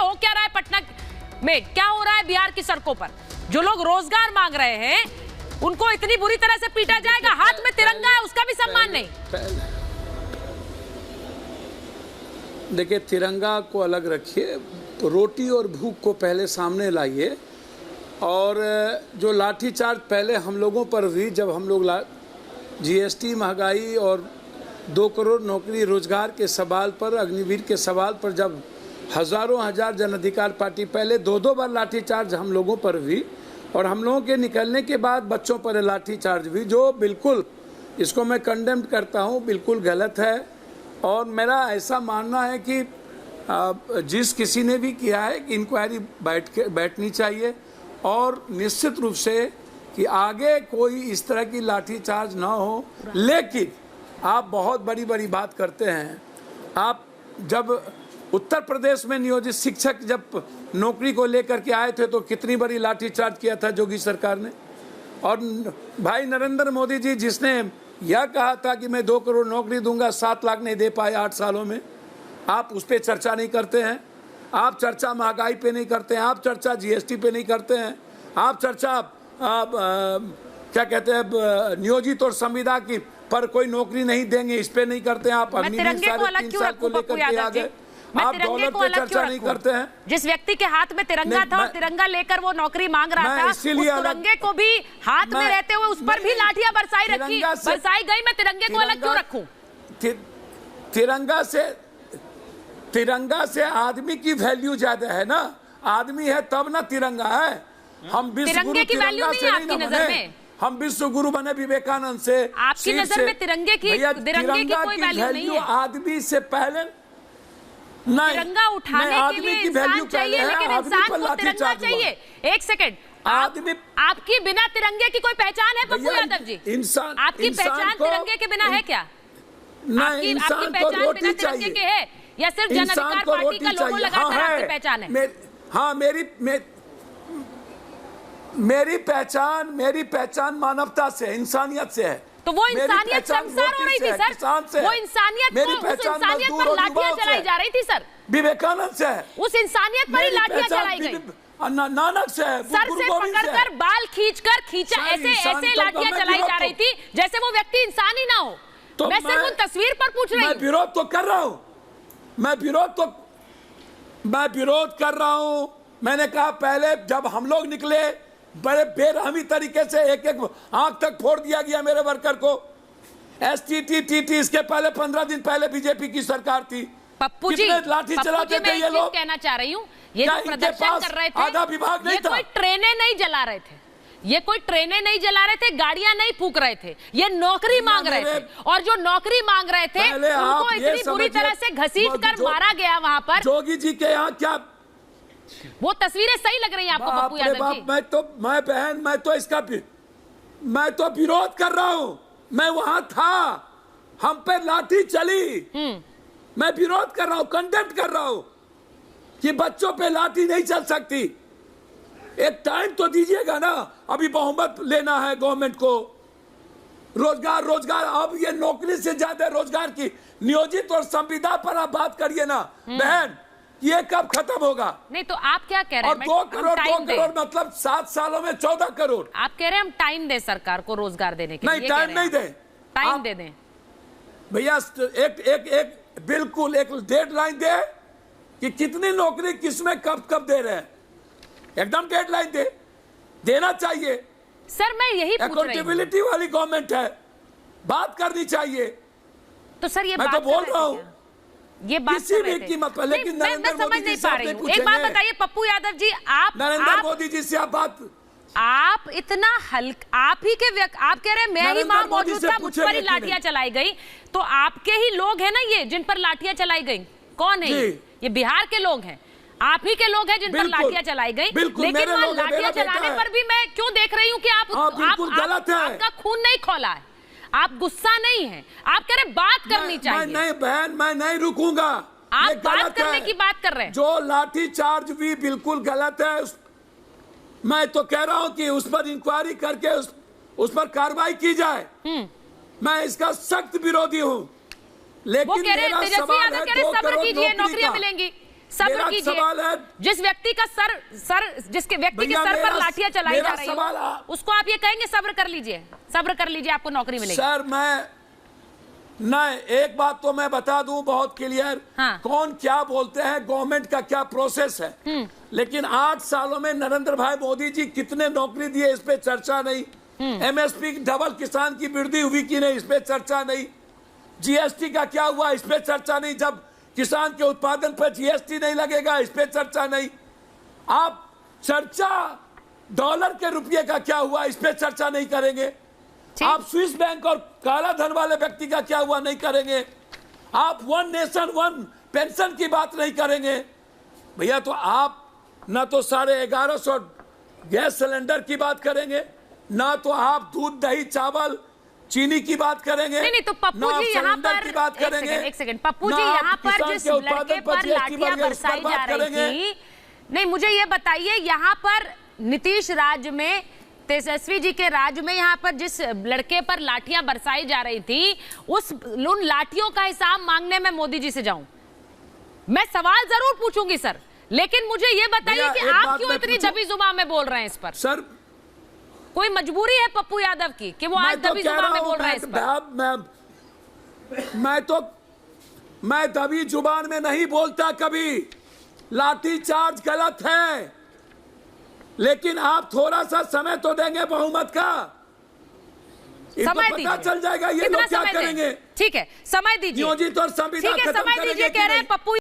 हो क्या रहा है पटना में, क्या हो रहा है बिहार की सड़कों पर? जो लोग रोजगार मांग रहे हैं उनको इतनी बुरी तरह से पीटा जाएगा, हाथ में तिरंगा है उसका भी सम्मान नहीं। देखिए, तिरंगा को अलग रखिए, रोटी और भूख को पहले सामने लाइए। और जो लाठीचार्ज पहले हम लोगों पर हुई, जब हम लोग जीएसटी, महंगाई और 2 करोड़ नौकरी रोजगार के सवाल पर, अग्निवीर के सवाल पर, जब हजारों हजार जन अधिकार पार्टी पहले 2-2 बार लाठीचार्ज हम लोगों पर हुई, और हम लोगों के निकलने के बाद बच्चों पर लाठीचार्ज हुई, जो बिल्कुल, इसको मैं कंडेम करता हूँ, बिल्कुल गलत है। और मेरा ऐसा मानना है कि जिस किसी ने भी किया है कि इंक्वायरी बैठनी चाहिए, और निश्चित रूप से कि आगे कोई इस तरह की लाठीचार्ज ना हो। लेकिन आप बहुत बड़ी बड़ी बात करते हैं। आप जब उत्तर प्रदेश में नियोजित शिक्षक जब नौकरी को लेकर के आए थे तो कितनी बड़ी लाठीचार्ज किया था योगी सरकार ने। और भाई नरेंद्र मोदी जी, जिसने यह कहा था कि मैं 2 करोड़ नौकरी दूंगा, 7 लाख नहीं दे पाए 8 सालों में, आप उस पर चर्चा नहीं करते हैं। आप चर्चा महंगाई पे नहीं करते हैं, आप चर्चा जीएसटी पे नहीं करते हैं, आप चर्चा क्या कहते हैं नियोजित और संविदा की पर कोई नौकरी नहीं देंगे, इस पे नहीं करते हैं। आप अग्निवीर 3.5 साल को लेकर के आ गए, आप डॉलर पे चर्चा नहीं करते हैं। जिस व्यक्ति के हाथ में तिरंगा था और तिरंगा लेकर वो नौकरी मांग रहा था, उस तिरंगे को भी हाथ में रहते हुए उस पर भी लाठियां बरसाई गई। मैं तिरंगे को अलग क्यों रखूं? तिरंगा से आदमी की वैल्यू ज्यादा है ना। आदमी है तब ना तिरंगा है। हम विश्व गुरु तिरंगा से नहीं बने, हम विश्व गुरु बने विवेकानंद से। आपकी नजर में तिरंगे की कोई वैल्यू नहीं है। आदमी से पहले नहीं, तिरंगा उठाने के लिए इंसान चाहिए, लेकिन इंसान को तिरंगा चाहिए। एक सेकंड, आदमी आपकी बिना तिरंगे की कोई पहचान है पप्पू यादव जी? इंसान, आपकी पहचान तिरंगे के बिना है क्या? नहीं, इंसान को रोटी चाहिए है या सिर्फ जन अधिकार पार्टी का लोगो लगाकर आपकी पहचान है? हाँ, मेरी पहचान मानवता से, इंसानियत से है। तो वो इंसानियत शर्मसार हो रही थी सर, वो इंसानियत पर लाठियां चलाई जा रही थी सर। विवेकानंद से है, उस इंसानियत पर ही लाठियां चलाई गई। नानक से है, सर से पकड़कर बाल खींचकर ऐसे लाठियां चलाई जा रही थी जैसे वो व्यक्ति इंसान ही ना हो। तो मैं सिर्फ उन तस्वीर पर पूछ रही हूँ। मैं विरोध तो कर रहा हूँ, मैं विरोध कर रहा हूँ। मैंने कहा पहले जब हम लोग निकले, बड़े बेरहमी तरीके से एक आंख तक फोड़ दिया गया मेरे वर्कर को। एसटीटी, टीटी, इसके पहले 15 दिन पहले बीजेपी की सरकार थी। पप्पू जी, लाठी चलाते थे ये लोग। कहना चाह रही हूँ, ये जो प्रदर्शन कर रहे थे, आधा विभाग नहीं था। कोई ट्रेनें नहीं जला रहे थे, ये कोई ट्रेनें नहीं जला रहे थे, गाड़ियां नहीं फूक रहे थे, ये नौकरी मांग रहे थे। और जो नौकरी मांग रहे थे उनको इतनी बुरी तरह से घसीट कर मारा गया वहां पर। जोगी जी के यहाँ क्या वो तस्वीरें सही लग रही हैं आपको पप्पू यादव जी? मैं तो विरोध कर रहा हूँ। मैं वहां था, हम पे लाठी चली, मैं विरोध कर रहा हूँ, कंडेम कर रहा हूँ कि बच्चों पे लाठी नहीं चल सकती। एक टाइम तो दीजिएगा ना, अभी बहुमत लेना है गवर्नमेंट को। रोजगार, अब ये नौकरी से ज्यादा रोजगार की नियोजित और संविदा पर आप बात करिए ना बहन, ये कब खत्म होगा? नहीं तो आप क्या कह रहे हैं? और 2 करोड़ मतलब 7 सालों में 14 करोड़। आप कह रहे हैं हम टाइम दे सरकार को रोजगार देने के लिए? नहीं, टाइम नहीं दे, टाइम दे दें भैया। एक बिल्कुल एक डेडलाइन दे कि कितनी नौकरी किसमें कब दे रहे हैं। एकदम डेडलाइन देना चाहिए सर। मैं यही पूछ रही हूं, अकाउंटेबिलिटी वाली गवर्नमेंट है, बात करनी चाहिए। तो सर ये मैं तो बोल रहा हूँ, ये बात किसी भी कीमत पर। लेकिन नरेंद्र मोदी जी से आपने पूछे, एक बात बताइए पप्पू यादव जी, नरेंद्र मोदी जी से आप इतना हल्का, आप ही के आप कह रहे हैं मैं ही वहां मौजूद था, मुझ पर ही लाठियां चलाई गई। तो आपके ही लोग हैं ना ये जिन पर लाठियां चलाई गई? कौन है ये बिहार के लोग हैं, आप ही के लोग हैं जिन पर लाठियां चलाई गई। लेकिन वहां लाठियां चलाने पर भी मैं क्यों देख रही हूँ कि आपका खून नहीं खौला है, आप गुस्सा नहीं है, आप कह रहे बात करनी चाहिए। नहीं बहन, मैं नहीं रुकूंगा। आप बात करने की बात कर रहे हैं। जो लाठी चार्ज भी बिल्कुल गलत है। मैं तो कह रहा हूं कि उस पर इंक्वायरी करके उस पर कार्रवाई की जाए। मैं इसका सख्त विरोधी हूं। लेकिन मेरा सवाल है 2 करोड़ नौकरियां मिलेंगी। सब्र मेरा कीजिए। सवाल है, जिस व्यक्ति का जिसके व्यक्ति के भैया, सर पर लाठियां चलाई जा रही सवाल है, उसको आप ये कहेंगे सब्र कर लीजिए, सब्र कर लीजिए, आपको नौकरी मिलेगी? सर नहीं, एक बात तो मैं बता दूं बहुत क्लियर, हाँ। कौन क्या बोलते हैं, गवर्नमेंट का क्या प्रोसेस है, लेकिन 8 सालों में नरेंद्र भाई मोदी जी कितने नौकरी दिए, इस पे चर्चा नहीं। एमएसपी डबल किसान की वृद्धि हुई कि नहीं, इस पे चर्चा नहीं। जीएसटी का क्या हुआ, इस पे चर्चा नहीं। जब किसान के उत्पादन पर जीएसटी नहीं लगेगा, इस पे चर्चा नहीं। आप चर्चा डॉलर के रुपये का क्या हुआ, इस पे चर्चा नहीं करेंगे। आप स्विस बैंक और काला धन वाले व्यक्ति का क्या हुआ नहीं करेंगे। आप वन नेशन वन पेंशन की बात नहीं करेंगे। भैया तो आप ना तो 1150 गैस सिलेंडर की बात करेंगे, ना तो आप दूध दही चावल चीनी की बात करेंगे। नहीं तो पप्पू जी यहाँ पर एक सेकंड पप्पू जी यहाँ पर जिस लड़के पर लाठियां बरसाई जा रही थी, नहीं मुझे ये बताइए, यहाँ पर नीतीश राज में, तेजस्वी जी के राज में, यहाँ पर जिस लड़के पर लाठियां बरसाई जा रही थी, उन लाठियों का हिसाब मांगने में मोदी जी से जाऊं? मैं सवाल जरूर पूछूंगी सर, लेकिन मुझे ये बताइए कि आप क्यों इतनी दबी जुबान में बोल रहे हैं इस पर? सर कोई मजबूरी है पप्पू यादव की कि वो आज दबी जुबान में बोल रहे हैं इस पर? मैं दबी जुबान में नहीं बोलता कभी। लाठी चार्ज गलत है, लेकिन आप थोड़ा सा समय तो देंगे बहुमत का, समय तो पता चल जाएगा ये लोग क्या करेंगे। ठीक है, समय दीजिए। नियोजित और संविदा ठीक है, समय दीजिए कह रहे हैं पप्पू।